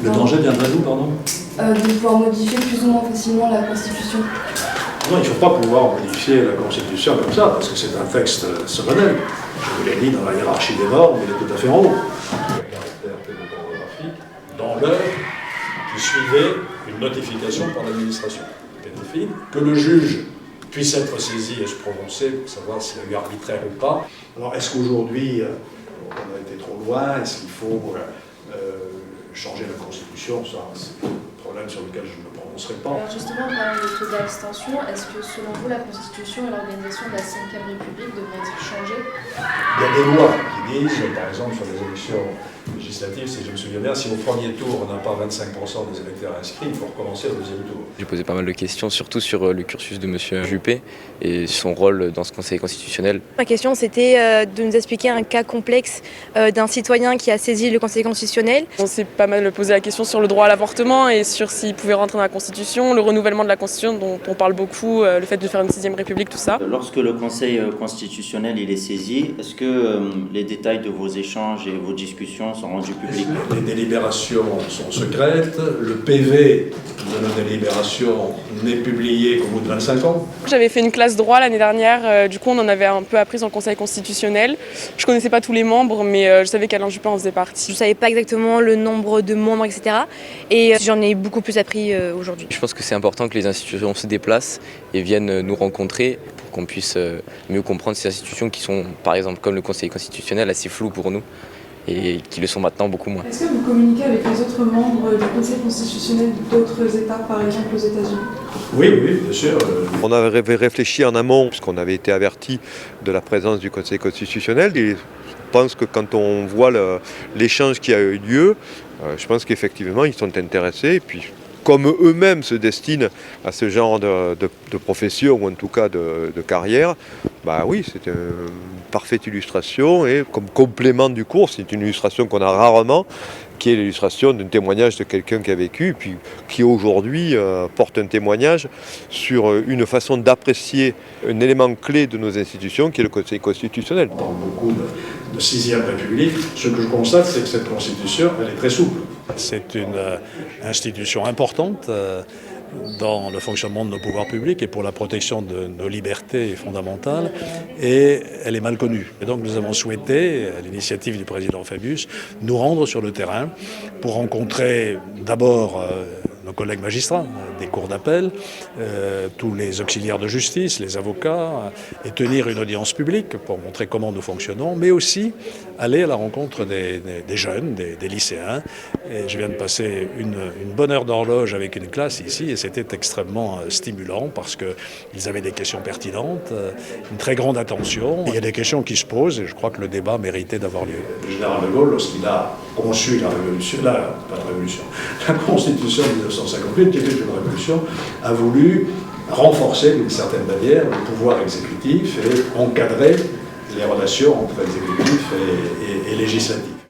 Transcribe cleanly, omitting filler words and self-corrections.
Le danger viendrait d'où, pardon? De pouvoir modifier plus ou moins facilement la Constitution. Non, il ne faut pas pouvoir modifier la Constitution comme ça, parce que c'est un texte solennel. Je vous l'ai dit, dans la hiérarchie des normes, il est tout à fait en haut. Le caractère pédopornographique, dans l'heure qui suivait une notification par l'administration pédophile, que le juge puisse être saisi et se prononcer pour savoir s'il y a eu arbitraire ou pas. Alors, est-ce qu'aujourd'hui, on a été trop loin? Est-ce qu'il faut changer la Constitution? Ça, c'est un problème sur lequel je ne me prononcerai pas. Alors justement, en parlant de taux d'abstention, est-ce que selon vous, la Constitution et l'organisation de la Ve République devraient être changées? Il y a des lois qui disent, par exemple, sur les élections législatives, si je me souviens bien, si au premier tour on n'a pas 25% des électeurs inscrits, il faut recommencer au deuxième tour. J'ai posé pas mal de questions, surtout sur le cursus de M. Juppé et son rôle dans ce Conseil constitutionnel. Ma question, c'était de nous expliquer un cas complexe d'un citoyen qui a saisi le Conseil constitutionnel. On s'est pas mal posé la question sur le droit à l'avortement et sur s'il pouvait rentrer dans la Constitution, le renouvellement de la Constitution dont on parle beaucoup, le fait de faire une 6e République, tout ça. Lorsque le Conseil constitutionnel il est saisi, est-ce que les détails de vos échanges et vos discussions sont rendus publics? Les délibérations sont secrètes, le PV de nos délibérations n'est publié qu'au bout de 25 ans. J'avais fait une classe droit l'année dernière, du coup on en avait un peu appris sur le Conseil constitutionnel. Je connaissais pas tous les membres, mais je savais qu'Alain Juppé en faisait partie. Je ne savais pas exactement le nombre de membres, etc. Et j'en ai beaucoup plus appris aujourd'hui. Je pense que c'est important que les institutions se déplacent et viennent nous rencontrer pour qu'on puisse mieux comprendre ces institutions qui sont, par exemple, comme le Conseil constitutionnel, assez floues pour nous et qui le sont maintenant beaucoup moins. Est-ce que vous communiquez avec les autres membres du Conseil constitutionnel d'autres États, par exemple aux États-Unis? Oui, bien sûr. On avait réfléchi en amont, puisqu'on avait été averti de la présence du Conseil constitutionnel. Et je pense que quand on voit l'échange qui a eu lieu, je pense qu'effectivement, ils sont intéressés. Et puis, comme eux-mêmes se destinent à ce genre de profession, ou en tout cas de carrière, bah oui, c'est une parfaite illustration. Et comme complément du cours, c'est une illustration qu'on a rarement, qui est l'illustration d'un témoignage de quelqu'un qui a vécu, puis qui aujourd'hui porte un témoignage sur une façon d'apprécier un élément clé de nos institutions, qui est le Conseil constitutionnel. Dans beaucoup de 6e République, ce que je constate, c'est que cette Constitution, elle est très souple. C'est une institution importante dans le fonctionnement de nos pouvoirs publics et pour la protection de nos libertés fondamentales, et elle est mal connue. Et donc nous avons souhaité, à l'initiative du président Fabius, nous rendre sur le terrain pour rencontrer d'abord nos collègues magistrats des cours d'appel, tous les auxiliaires de justice, les avocats, et tenir une audience publique pour montrer comment nous fonctionnons, mais aussi aller à la rencontre des jeunes, des lycéens. Et je viens de passer une bonne heure d'horloge avec une classe ici, et c'était extrêmement stimulant parce qu'ils avaient des questions pertinentes, une très grande attention. Il y a des questions qui se posent et je crois que le débat méritait d'avoir lieu. Le général de Gaulle, lorsqu'il a conçu la Constitution de 1958, qui était une révolution, a voulu renforcer d'une certaine manière le pouvoir exécutif et encadrer les relations entre exécutif et législatif.